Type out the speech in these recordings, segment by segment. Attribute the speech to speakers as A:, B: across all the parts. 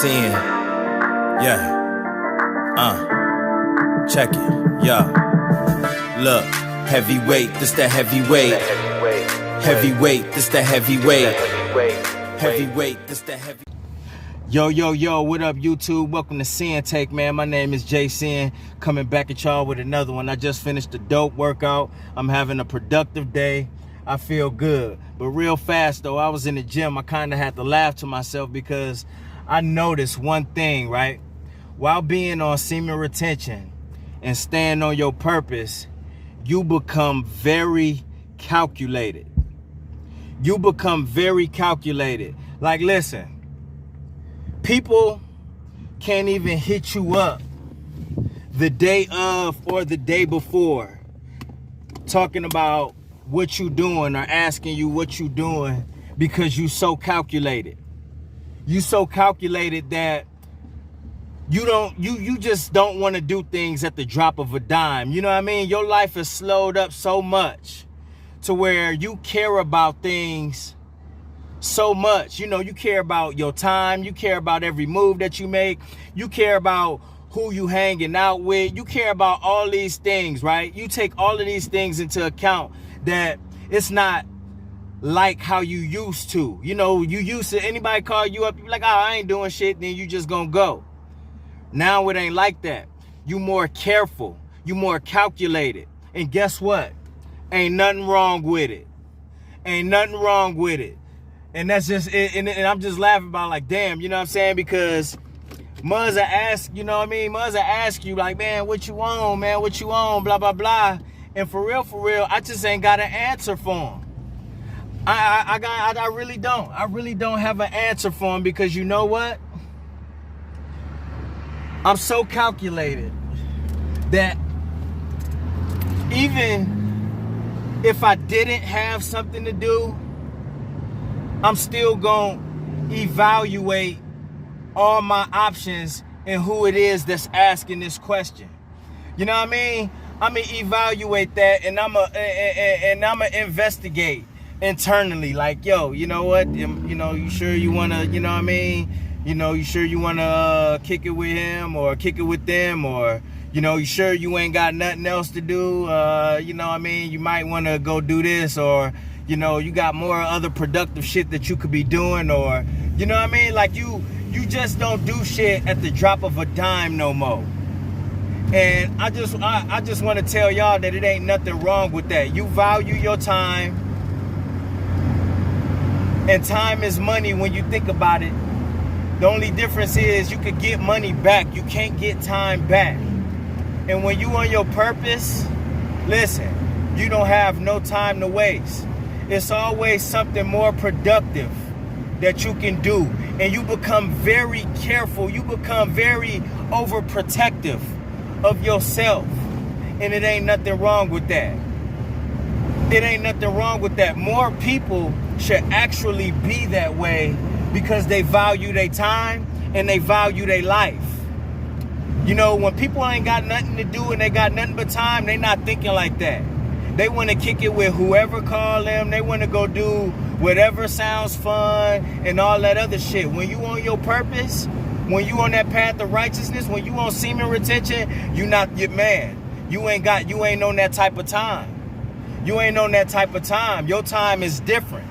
A: Sin. Yeah. Check it. Yeah. Look. Heavyweight, this the heavyweight. Heavyweight, this the heavyweight. Heavyweight, this the heavy. Yo, what up, YouTube? Welcome to Sinn-Take, man. My name is Sin, coming back at y'all with another one. I just finished a dope workout. I'm having a productive day. I feel good. But real fast, though, I was in the gym. I kind of had to laugh to myself because I noticed one thing, right? While being on semen retention and staying on your purpose, you become very calculated. You become very calculated. Like, listen, people can't even hit you up the day of or the day before talking about what you doing or asking you what you doing because you so calculated. You so calculated that you just don't want to do things at the drop of a dime. You know what I mean? Your life is slowed up so much to where you care about things so much. You know, you care about your time. You care about every move that you make. You care about who you hanging out with. You care about all these things, right? You take all of these things into account that it's not like how you used to. You know, you used to, anybody call you up, you be like, oh, I ain't doing shit, then you just gonna go. Now it ain't like that. You more careful. You more calculated. And guess what? Ain't nothing wrong with it. Ain't nothing wrong with it. And that's just it. And I'm just laughing about like, damn, you know what I'm saying? Because Muzza ask, you know what I mean? Muzza ask you like, man, what you on, man? What you on? Blah, blah, blah. And for real, I just ain't got an answer for him. I really don't. I really don't have an answer for him because you know what? I'm so calculated that even if I didn't have something to do, I'm still going to evaluate all my options and who it is that's asking this question. You know what I mean? I'm going to evaluate that and I'm going to investigate internally. Like, yo, you know what? You know, you sure you want to, you know what I mean? You know, you sure you want to kick it with him or kick it with them, or, you know, you sure you ain't got nothing else to do? You know what I mean? You might want to go do this, or, you know, you got more other productive shit that you could be doing, or, you know what I mean? Like you just don't do shit at the drop of a dime no more. And I just want to tell y'all that it ain't nothing wrong with that. You value your time, and time is money when you think about it. The only difference is you could get money back. You can't get time back. And when you on your purpose, listen, you don't have no time to waste. It's always something more productive that you can do. And you become very careful. You become very overprotective of yourself. And it ain't nothing wrong with that. It ain't nothing wrong with that. More people should actually be that way, because they value their time and they value their life. You know, when people ain't got nothing to do and they got nothing but time, they not thinking like that. They want to kick it with whoever call them. They want to go do whatever sounds fun and all that other shit. When you on your purpose, when you on that path of righteousness, when you on semen retention, you not get mad. You ain't on that type of time. You ain't on that type of time. Your time is different.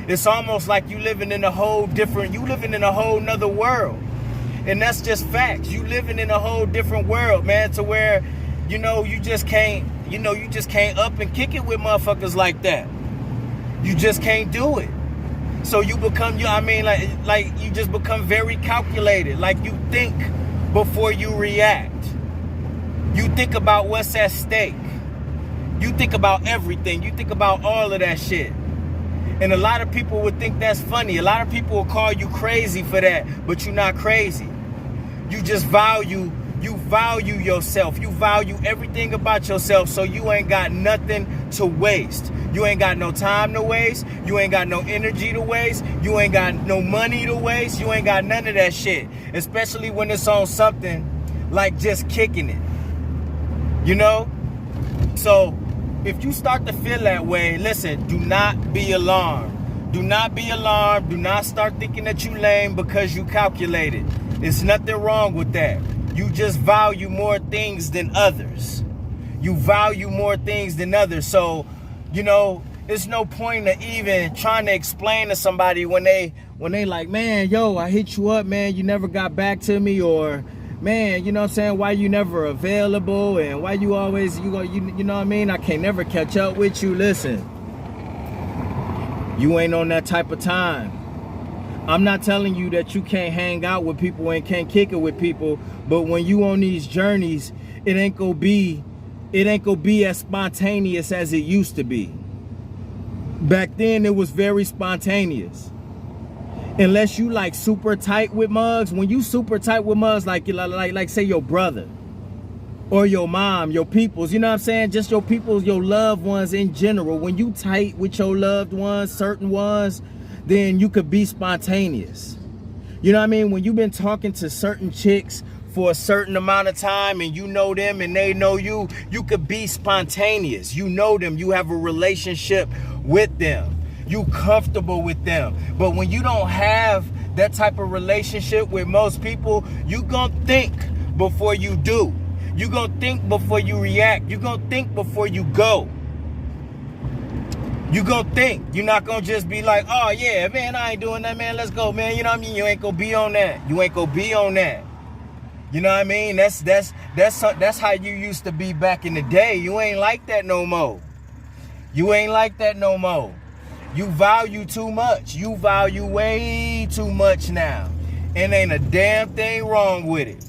A: It's almost like you living in a whole nother world. And that's just facts. You living in a whole different world, man, to where, you know, you just can't up and kick it with motherfuckers like that. You just can't do it. So you become, like you just become very calculated. Like you think before you react. You think about what's at stake. You think about everything. You think about all of that shit. And a lot of people would think that's funny. A lot of people will call you crazy for that, but you're not crazy. You just value yourself. You value everything about yourself, so you ain't got nothing to waste. You ain't got no time to waste. You ain't got no energy to waste. You ain't got no money to waste. You ain't got none of that shit, especially when it's on something like just kicking it, you know? So if you start to feel that way, listen, do not be alarmed. Do not be alarmed. Do not start thinking that you lame because you calculated. There's nothing wrong with that. You just value more things than others. You value more things than others. So, you know, it's no point of even trying to explain to somebody when they like, man, yo, I hit you up, man, you never got back to me, or man, you know what I'm saying, why you never available, and why you always, you know what I mean, I can't never catch up with you. Listen, you ain't on that type of time. I'm not telling you that you can't hang out with people and can't kick it with people, but when you on these journeys, it ain't gonna be as spontaneous as it used to be. Back then, it was very spontaneous. Unless you like super tight with mugs. When you super tight with mugs, like say your brother or your mom, your peoples, you know what I'm saying? Just your peoples, your loved ones in general. When you tight with your loved ones, certain ones, then you could be spontaneous. You know what I mean? When you've been talking to certain chicks for a certain amount of time and you know them and they know you, you could be spontaneous. You know them, you have a relationship with them, you comfortable with them. But when you don't have that type of relationship with most people, you gonna think before you do. You gonna think before you react. You gonna think before you go. You gonna think. You're not gonna just be like, oh yeah, man, I ain't doing that, man, let's go, man. You know what I mean? You ain't gonna be on that. You ain't gonna be on that. You know what I mean? That's how you used to be back in the day. You ain't like that no more. You ain't like that no more. You value too much. You value way too much now. And ain't a damn thing wrong with it.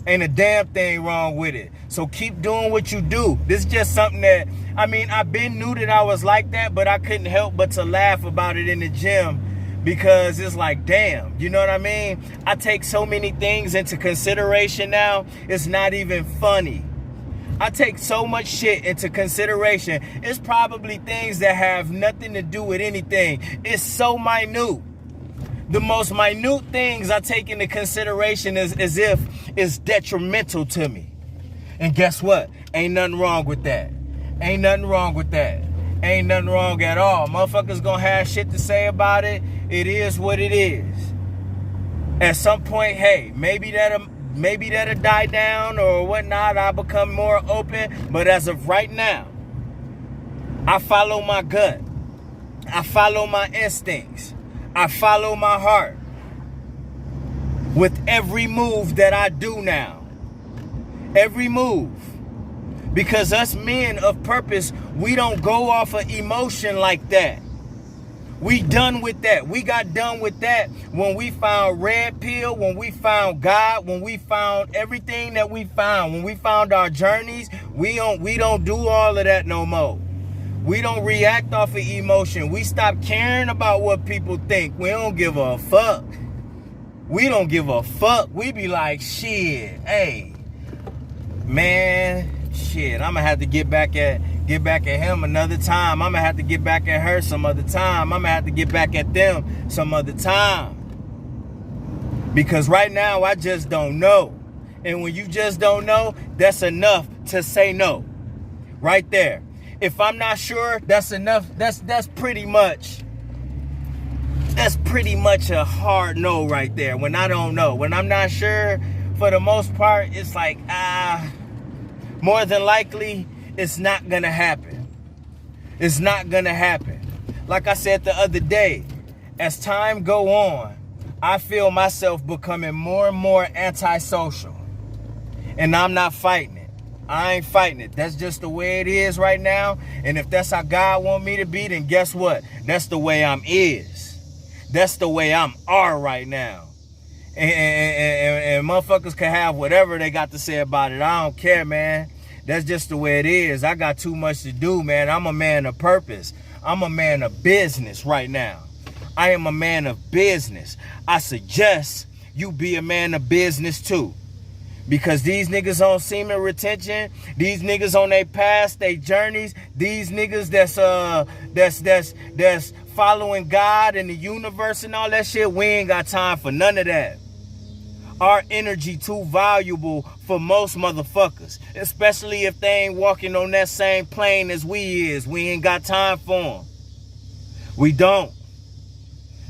A: Ain't a damn thing wrong with it. So keep doing what you do. This is just something that, I mean, I been knew that I was like that, but I couldn't help but to laugh about it in the gym, because it's like, damn, you know what I mean? I take so many things into consideration now, it's not even funny. I take so much shit into consideration. It's probably things that have nothing to do with anything. It's so minute. The most minute things I take into consideration is as if it's detrimental to me. And guess what? Ain't nothing wrong with that. Ain't nothing wrong with that. Ain't nothing wrong at all. Motherfuckers gonna have shit to say about it. It is what it is. At some point, hey, maybe that'll die down or whatnot. I'll become more open. But as of right now, I follow my gut. I follow my instincts. I follow my heart with every move that I do now. Every move. Because us men of purpose, we don't go off of emotion like that. We done with that. We got done with that when we found Red Pill, when we found God, when we found everything that we found, when we found our journeys. We don't do all of that no more. We don't react off of emotion. We stop caring about what people think. We don't give a fuck. We don't give a fuck. We be like, shit, hey, man, shit, I'm gonna have to get back at him another time. I'm gonna have to get back at her some other time. I'm gonna have to get back at them some other time. Because right now, I just don't know. And when you just don't know, that's enough to say no. Right there. If I'm not sure, that's enough. That's pretty much a hard no right there. When I don't know, when I'm not sure, for the most part, it's like, more than likely, it's not gonna happen. It's not gonna happen. Like I said the other day, as time go on, I feel myself becoming more and more antisocial. And I'm not fighting it. I ain't fighting it. That's just the way it is right now. And if that's how God want me to be, then guess what? That's the way I'm is. That's the way I'm are right now. And motherfuckers can have whatever they got to say about it. I don't care, man. That's just the way it is. I got too much to do, man. I'm a man of purpose. I'm a man of business right now. I am a man of business. I suggest you be a man of business too. Because these niggas on semen retention, these niggas on their past, their journeys, these niggas that's following God and the universe and all that shit, we ain't got time for none of that. Our energy too valuable for most motherfuckers, especially if they ain't walking on that same plane as we is. We ain't got time for them. We don't.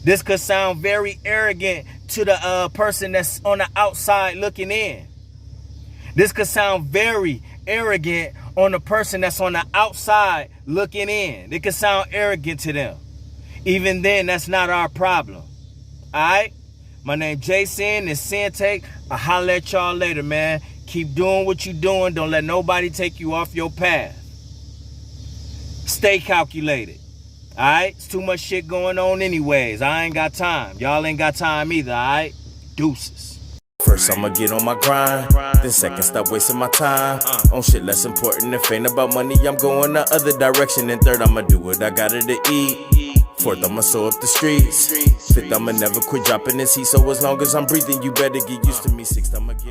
A: This could sound very arrogant to the person that's on the outside looking in. This could sound very arrogant on the person that's on the outside looking in. It could sound arrogant to them. Even then, that's not our problem. Alright? My name Jason, it's Sinn-Take. I'll holler at y'all later, man. Keep doing what you're doing. Don't let nobody take you off your path. Stay calculated. Alright? It's too much shit going on anyways. I ain't got time. Y'all ain't got time either, alright? Deuces.
B: First I'ma get on my grind, then second stop wasting my time on shit less important. If ain't about money, I'm going the other direction. And third, I'ma do what I gotta to eat. Fourth, I'ma sew up the streets. Fifth, I'ma never quit dropping this heat. So as long as I'm breathing, you better get used to me. Sixth, I'ma get